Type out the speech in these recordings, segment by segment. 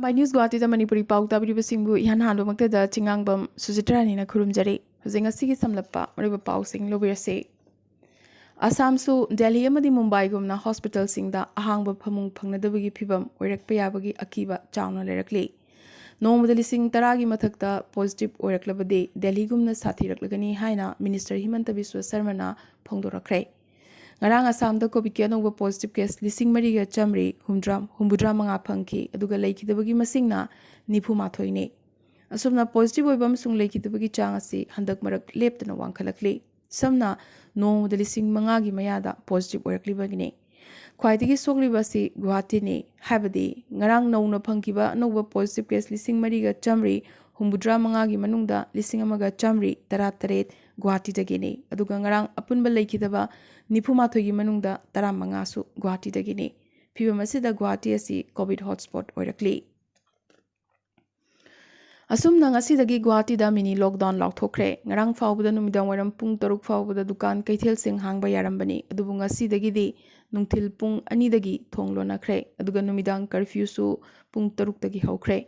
My news Guwahati Manipuri Pao Simbu Yan Hando Makta Chingangbam Susitrani Kurumjari, using a Sigi Samlapa, River Pao Sing Lobirse. Asamsu, Delhi Amadi Mumbai Gumna Hospital Sing the Ahangba Pamung Pangnadabagi Pibam, Orak Payabagi Akiba, Chowna Lerakli. No Mudalising Taragi Matakta, positive Orak Labade, Delhi Gumna Sati Raklagani Haina, Minister Himanta Biswa Sarmana, Pongdora Kray. Ngarang Assam da COVID kaya nong positive case lising mariga chamri humbudra mga pangki aduga laikidabagi masingna nipu mathoy ne. Asumna positive oibam sung laikidabagi chang asi handak marak leptana wangkalakli. Samna no da lising mga gi mayada positive orakli bagine. Khwaitigi sokli basi Guwahati ne habadi ngarang nauna pangkiba nongba positive case lising mariga chamri humbudra mga gi manungda lising amaga chamri tarat Guwahati dagine aduga ngarang apunba laikidaba Nipumathogi manungda Taramangasu Guwahati dagine. Pibamasida Guwahati asi COVID hotspot oirakli. Asum nang asidagi Guwahati da mini lockdown lauthokre. Ngarang fawbuda numidang waram pung taruk fawbuda dukan kaithel sing hangba yarambani. Adubu ngasidagi di nungtil pung anidagi thonglonakre. Aduga numidang curfew su pung taruk dagi haukre.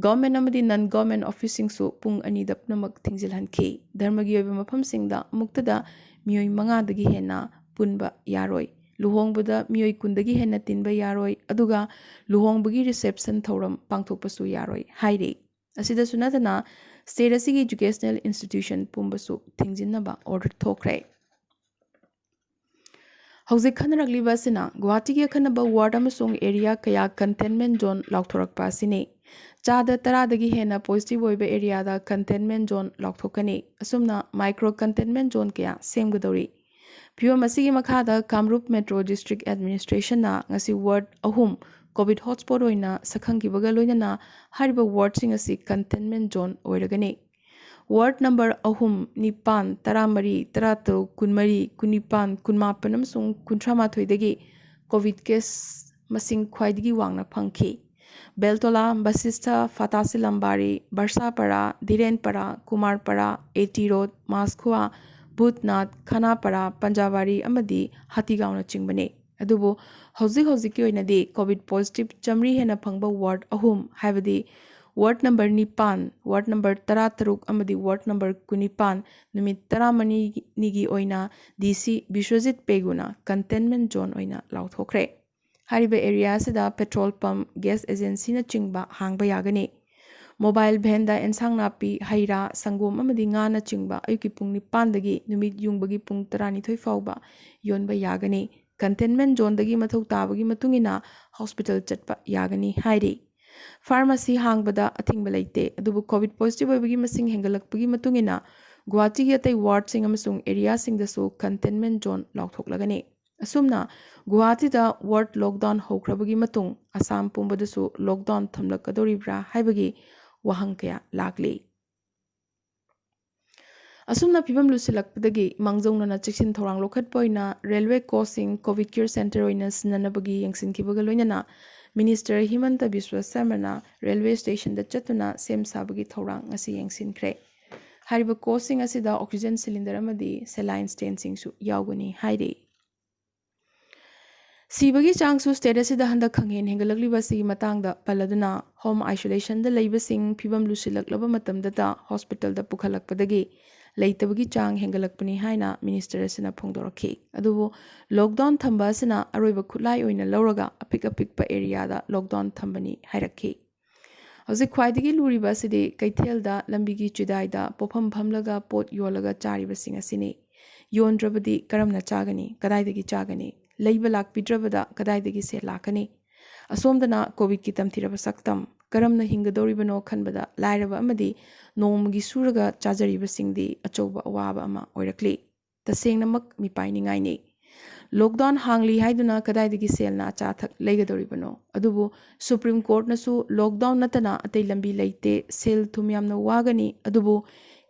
Government amadi non-government officing su pung anidap namak tingzilhanki. Dharmagi yoiba mafam singda muktada Miyoi manga dagi hena punba yaroi. Luhong buda miyoi kundagi hena tinba yaroi. Aduga luhong bagi reception thauram pangthok pasu yaroi. Haire. Asida sunatana state asigi educational institution pumbasu tingjinnaba order thokre. Hauzik khanaragli basina Guwahati gi khanaba ward amasung area kaya containment zone lauthorakpa sine. Chada taradagi hena positive oiba area da containment zone lauthokani. Asumna micro containment zone kaya semgadori. Piwa masigi makhada Kamrup Metro District Administration na ngasi ward ahum COVID hotspot oina sakhangibaga loinana hariba ward sing asi containment zone oiragani. Ward number ahum nipan taramari tarato kunmari kunipan kunmapan amasung kuntramathoi dagi COVID case masing khwaidagi wangna phangki. Beltola, Basista, Fatasilambari, Barsapara, Dhirenpara, Kumarpara, AT Road, Maskua, Bhutnath, Khanapara, Panjabari, Amadi, Hatigaona Chingbane. Adubu, Hauzik oinadi COVID positive chamri hena phangba ward ahum, habadi ward number nipan, ward number tarataruk, Amadi ward number kunipan, numit taramani nigi oina, DC Bishwajit Peguna, containment zone oina lauthokre. Hariba area sida petrol pump, gas agency na chingba hangba yagani. Mobile bhenda ensang napi, haira, sangom amadi nga na chingba ayuki pung nipandagi numit yungbagi pung tarani thoi fauba yonba yagani. Containment zone dagi mathau tabagi matungina hospital chatpa yagani hairi. Pharmacy hangbada athingba laite adubu COVID positive oibagi masing hengalakpagi matungina Guwahati gi atai ward sing amasung area sing dasu containment zone lauthoklagani. Asumna Guwahati da ward lockdown hokrabagi matung Assam pumbadasu lockdown thamlakadoribra haibagi wahang kaya lagli. Asumna pibam lusilakpadagi mangjongna na chiksin thorang lokhat poina railway crossing COVID care center oina sinanabagi yangsinkibaga loinana Minister Himanta Biswa Sarmana railway station da chatuna sem sabagi thorang ngasi yangsinkre. Hariba crossing asida oxygen cylinder amadi saline stain singsu yaugani haide. Sibagi changsu status da handa khanghen hengalakli basi matangda paladuna home isolation da leibasing pibam lusilaklaba matamda da hospital da pukhalakpadagi leitabagi chang hengalakpani haina minister asina phongdorakhi adubu lockdown thamba asina aroiba khulai oina lauraga apik pa area da lockdown thambani hairakhi Hauzik khwaidagi luriba asidi kaithel da lambigi chidai da pofam phamlaga pot yolaga charibasing asini yondrabadi karamna chagani kadaidagi chagani Leiba lakpidravada kadaidagi se lakani. Asomdana COVID ki tamthiraba saktam. Karamna hingadoribano khanbada lairaba amadi nomgi suraga chajariba singdi achauba awaba ama oirakli. Tasengnamak mipainingai ne. Lockdown hangli haiduna kadaidagi selna achathak leigadoribano. Adubu Supreme Court nasu lockdown natana atay lambi leite sel thumyamna wagani. Adubu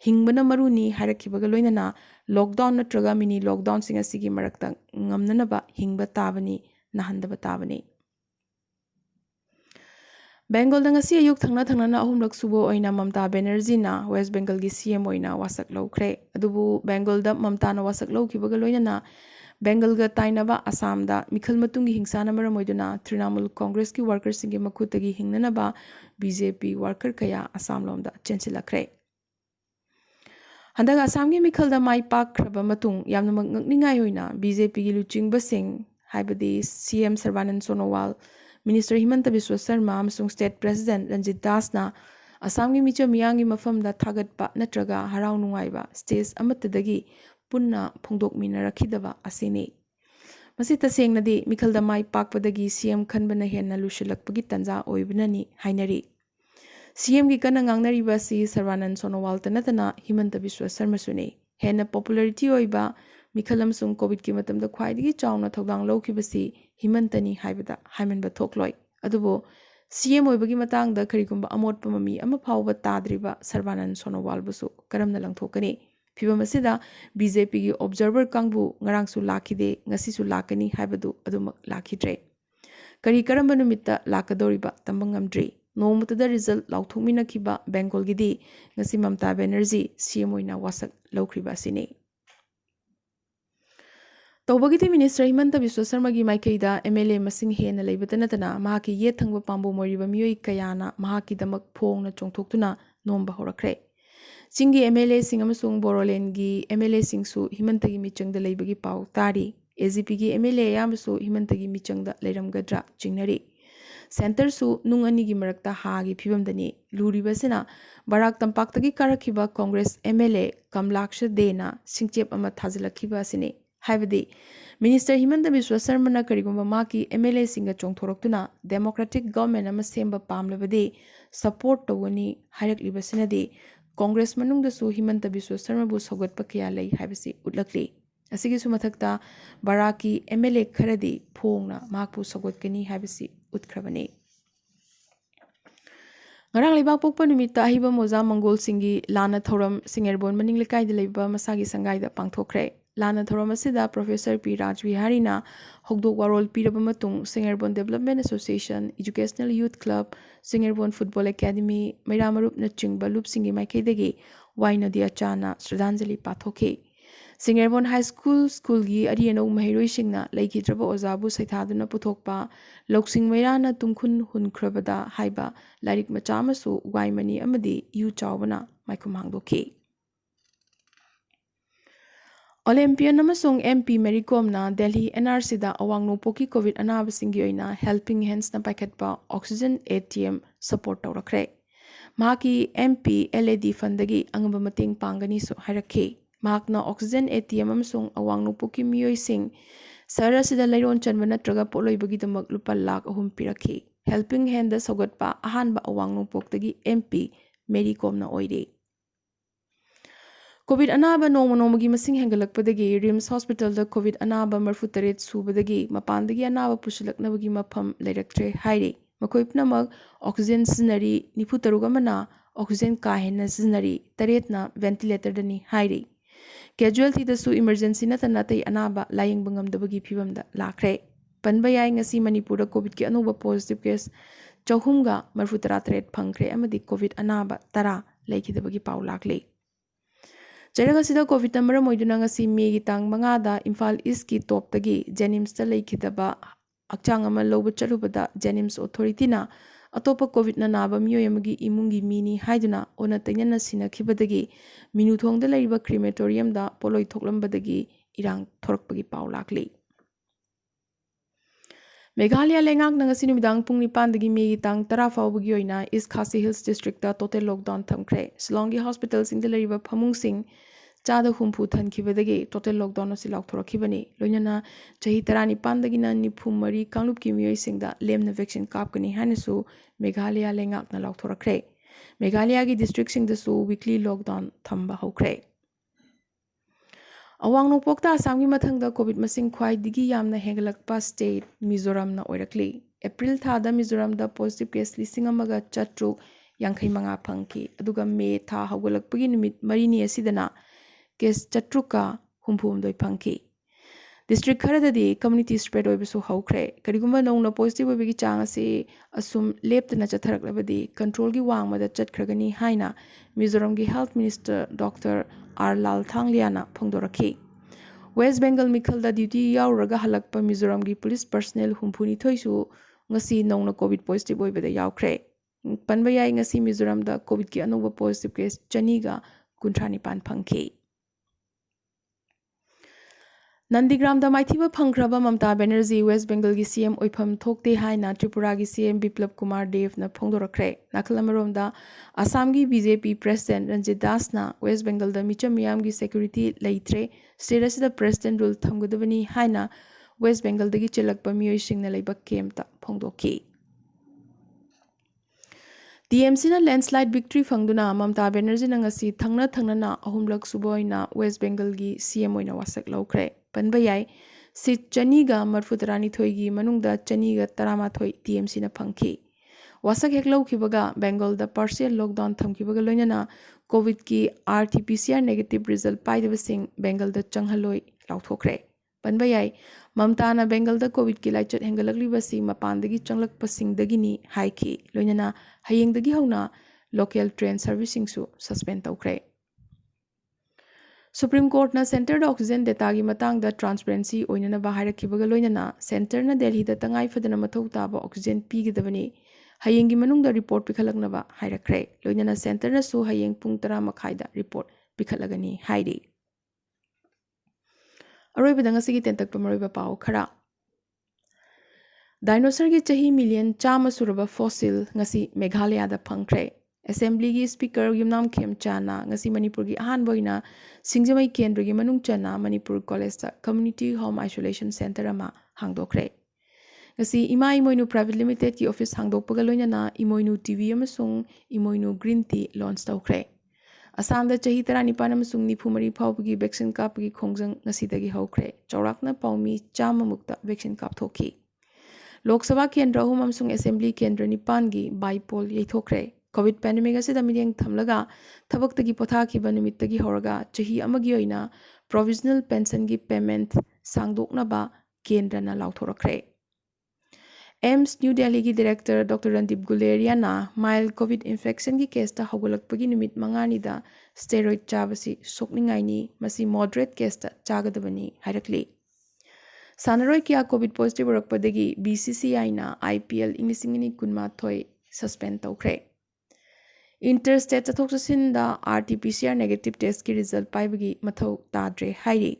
Hingbana maruni harakibaga loinana lockdown natraga mini lockdown singa sigi marakta ngamnanaba hingba tabani nahandaba tabani. Bengal danga si ayuk thangna na ahumlak subo oina Mamta Banerjee na West Bengal gi CM oina wasak laukre. Adubu Bengal da Mamta na wasak laukibaga loinana Bengalga tainaba Assamda mikhal matungi hingsana maram oiduna Trinamool Congress ki workers singi makhutagi hingnanaba BJP worker kaya Assam lomda chensilakre. Handaga Assamgi mikhalda mai pakhraba matung yamna ngakningai hoina BJP gi luchingbasing haibadi CM Sarbanand Sonowal, Minister Himanta Biswa Sarma amasung State President Ranjit Dasna Assamgi micho miyangi mafamda thagatpa natraga harau nungaiba stage amatadagi punna phongdok minarakidaba asini. Masi tasengnadi mikhalda mai pakpadagi CM khanbana henna lushilakpagi tanja oibnani hainari. CM gi kana ngangnariba si Sarbanand Sonowal tanatana Himanta Biswa Sarma sune henna popularity oiba mikhalam sung COVID ki matamda khwaidagi chawna thogdang lawkhibasi Himantani haibada haimanba thokloi adubo CM oibagi matangda karigumba amotpa mami ama phawba tadriba Sarbanand Sonowal busu karamna langthokani phibam asida BJP gi observer kangbu ngarangsu lakhide ngasisu lakani haibadu adumak lakhidre kari karamba numitta lakadoriba tambangamdri nomutada result lauthumina khiba Bengal gidi ngasi Mamta Banerjee CM oina wasak lawkhriba sini Tawbagiti Minister Himanta Biswa Sarma gi maikaida MLA masing hena leibatanatana mahaki ye thangba pambu moriba miyoi kayana mahaki damak phongna chongthoktuna nomba horakre Chingi MLA sing amasung Boroland gi MLA singsu Himanta gi michangda leibagi pau tari AGP gi MLA yamasu Himanta gi michangda leiramgadra chingnari Center su nung ani gi marakta ha gi phibamdani luribasina Barak tampaktagi karakhiba Congress MLA Kamlaksha Dena singchep ama thajilakhiba asini haibadi Minister Himanta Biswa Sarma na karigumba maki MLA singa chongthoroktuna democratic government ama semba pamlabadi support tawani hairaklibasinadi Congress manungda su Himanta Biswa Sarma bu sogatpa kya lei haibasi utlakli asigi su mathakta baraki MLA kharadi phongna makpu sogotkani haibasi utkrabani Ngarang leibak pokpa numita ahiba moza Mongol singi lana thoram singerbon maning lekai de leiba masagi sangai da pangthokre Lana Thoramasida Professor P. Rajvihari na Hogdok Warol Pirabamatung Singerbon Development Association, Educational Youth Club, Singerbon Football Academy, Mairamarup na Chingba Loop Singi Maikaidagi, Wainadia Chana, Sradanjali Pathoke. Singerbon High School Gi Ariano Mahiroi Singna, Lake Trabo Ozabu Saitaduna Puthokpa, Loksing Mairana Tungkun Hun Krabada, Haiba, Larik Machamasu, Waimani Amadi, Yu Chawana, Maikumangdoke. Olympian amasung MP Mary Kom na Delhi NRC da awang nupoki COVID anabasing yoina helping hands na paikatpa oxygen ATM support tawrakre. Maki MP LED fundagi angaba mating pangani so hairake. Mak na oxygen ATM amasung awang nupoki miyoy sing sarasida layron chanba natraga poloy bagi damak lupa lakh ahum pirake. Helping hand da sogatpa ahan ba awang nupoktagi MP Mary Kom na oide. COVID anaba nomogi masing hengalakpadagi RIMS Hospital da COVID anaba marfutaret subadagi mapandagi anaba pusilaknabagi mapam leiraktre haire makoipnamak oxygen siznari niputarugamana oxygen kahena siznari taretna ventilator dani haire casualty da su emergency na tanatai anaba laying bangamdabagi phibamda lakre panbayai ngasi Manipur da COVID ki anuba positive case chahumga marfutaratret phangkre amadi COVID anaba tara laikidabagi pau lakle Jaragasida COVID number moiduna ngasi May gitang mangada Imphal East ki top tagi Jenims ta leikidaba akchang ama loba chalubada Jenims authority na atopa COVID na naba miyoy amagi imungi mini haiduna ona tanya na sinakhibadagi minuthongda laiba crematorium da poloi thoklambadagi irang thorakpagi pau lakli Meghalaya lengak na ngasi numidang pung nipandagi May gitang tara fawbagi oina East Khasi Hills district da total lockdown thamkre Shillongi hospital sing da laiba phamung sing Chada humpu thankibadagi total lockdown asi lakthorakhibani loinana chahi tarani pandagina nifumari kanglup ki miyoi singda lemna vaccine kapkani hanasu Meghalaya lengak na lakthorakre Meghalaya gi district singda su weekly lockdown thamba hokre Awang nopokta Assam gi mathangda COVID masing khwai digi yamna hengalakpa state Mizoram na oirakli April thada Mizoram da positive case listing amaga chatruk yankhai manga phangki aduga May tha hawgalakpagi numit marini asidana case chatruka humphumdoi phangki district kharadadi community spread oibisu hawkre karigumba nongna positive oibigi chang ase asum leptana chatharaklabadi control gi wangmada chatkragani haina Mizoram gi health minister Dr. R Lal Thangliana phongdorakhi West Bengal Mikhalda duty yauraga halakpa Mizoram gi police personnel humpuni thoisu ngasi nongna COVID positive oibada yaukre. Panba yai ngasi Mizoram da COVID ki anuba positive case chaniga kuntrani pan phangki. Nandigram da maithiba phangkraba Mamta Banerjee West Bengal gi CM oipham thokte haina Tripura gi CM Biplab Kumar Dev na phongdorakre. Nakalamarom da Assam gi BJP President Ranjit Das na West Bengal da micham miyam gi security leitre state asida President rule thamgadabani haina West Bengal dagi chelakpa miyoi singna leibak kemta phongdoki. TMC na landslide victory fangduna Mamta Banerjee na ngasi thangna na ahumlak suboi na West Bengal gi CM oina wasak laukre. Panbayai sit chaniga marfutarani thoigi manungda chaniga tarama thoi TMC na phangki. Wasak heklau kibaga Bengal da partial lockdown thamkibaga loinana COVID ki RT-PCR negative result paidaba sing Bengal da changhaloi lauthokre. Panbayai Mamta na Bengal da COVID ki laichat hengalakli basi mapandagi changlakpasing dagini haiki loinana hayeng dagi hauna local train servicing su suspend taukre. Supreme Court na Center da Oxygen data gi matang da transparency oinana bahara kibaga loinana Center na Delhi da tangai fadana mathau taba oxygen pigidabani hayeng gi manung da report pikhalaknaba hairakre loinana Center na su hayeng pung 10 makhai da report pikhalagani hairi. Aroiba danga sigi tentak pamaroiba pao khara. Dinosaur gi chahi million chama suraba fossil ngasi Meghalaya da phangkre. Assembly gi Speaker Yumnam Khem Chana ngasi Manipur gi ahan boina Singjamai Kendra gi manung chana Manipur College da Community Home Isolation Center ama hangdokre. Ngasi Ima Imoinu Private Limited ki office hangdokpaga loinana Imoinu TV amasung Imoinu Green Tea launch tawkre. Assam da chahi 19 amasung Manipuri Pao gi vaccine kapagi khongjang ngasi dagi hawkre. Chaurakna paumi chama mukta vaccine kap thoki. Lok Sabha Kendra hum amasung Assembly Kendra Nipan gi bypoll yaithokre. COVID pandemic asida midyang thamlaga thabaktagi pothakhiba numittagi horaga chahi amagi oina provisional pension gi payment sangdoknaba kendrana lauthorakre. AIMS New Delhi gi director Dr. Randip Guleria na mild COVID infection gi case ta hogolakpagi numit mangani da steroid chabasi sokningai ni masi moderate case ta chagadabani hairakli. Sanaroi kya COVID positive rakpadagi BCCI na IPL Inglisingini kunma thoi suspend tawkre. Interstate Athoxasin da RT-PCR negative test ki result paibagi mathau tadre hairi.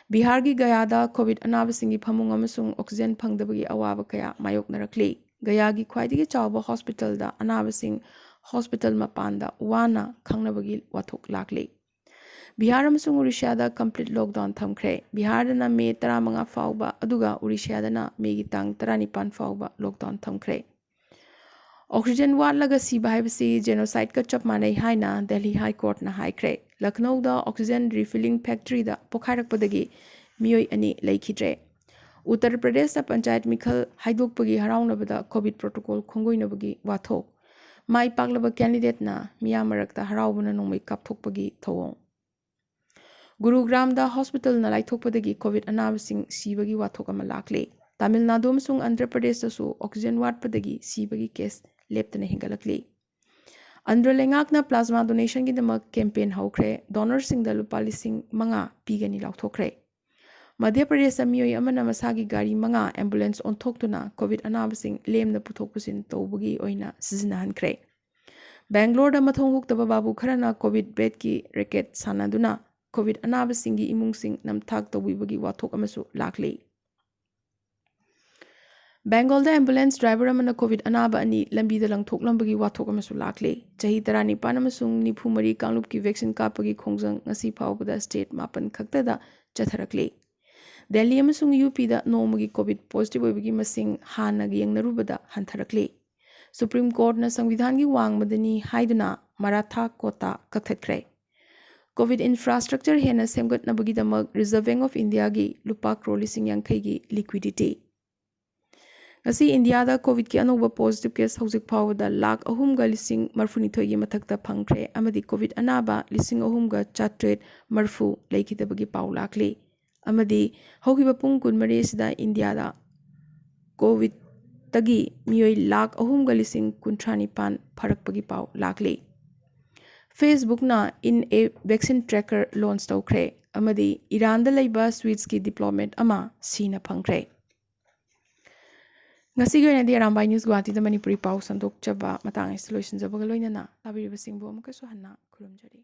Bihar gi Gaya da COVID anabasingi phamung amasung oxygen phangdabagi awaba kaya mayok narakli. Gaya gi khwaidagi chawba hospital da anabasing hospital mapanda wana khangnabagi wathok lakli. Bihar amasung Odisha da complete lockdown thamkre. Bihar da na May 15 fauba aduga Odisha da na May gi tang 19 fauba lockdown thamkre. Oxygen walaga siba haibasi genocide ka chap manai haina Delhi High Court na haikre. Lucknow da oxygen refilling factory da pokhairakpadagi miyoi ani laikhidre. Uttar Pradesh da panchayat mikhal haidokpagi haraunabada COVID protocol khongoinabagi wathok. Mai paklaba candidate na miyamarakta haraubana nongmai kapthokpagi thawong. Gurugram da hospital na laithokpadagi COVID anabasing sibagi wathok ama lakle. Tamil Nadu amasung Andhra Pradesh da su oxygen watpadagi sibagi case leptana hingalakli. Andhra Lengakna plasma donation gi damak campaign haukre donor sing da lupa lising manga pigani lauthokre. Madhya Pradesh amiyoi amana masagi gari manga ambulance onthoktuna COVID anabasing lemna puthokpusin tawbagi oina sizinahankre. Bangalore da mathong huktaba babu kharana COVID bed ki racket sanaduna COVID anabasingi imungsing namthak tawibagi wathok amasu lakli. Bengal da ambulance driver amana COVID anaba ani lambi da langthok lambagi wathok amasu lakle. Chahi 19 amasung nifumari kanglup ki vaccine kapagi khongjang ngasi phawbada state mapan khakta da chatharakle. Delhi amasung UP da nomagi COVID positive oibagi masing hanagi yangnarubada hantharakle. Supreme Court na Sangvidhan gi wangmadani haiduna Maratha kota kakthakre. COVID infrastructure hena semgat nabagi damak Reserve Bank of India gi lupa crore lising yankai gi liquidity. Ngasi India da COVID ki anoba positive case haujik phawda lakh ahum ga lising marfuni thoi gi mathakta phangkhre amadi COVID anaba lising ahum ga chatret marfu leikidabagi paw lakli amadi hogiba pung kunmari sida India da COVID tagi miyoi lakh ahum ga lising kuntrani pan pharakpagi paw lakli. Facebook na in a vaccine tracker launch tawkre amadi Iran da leiba Swiss ki diplomat ama sina phangkre ngasi gi na di Arambai News Guwahati da Manipuri Pao sandok chaba matang is solution jabaga loinana labiri basingbo amaka so hanna khurumjari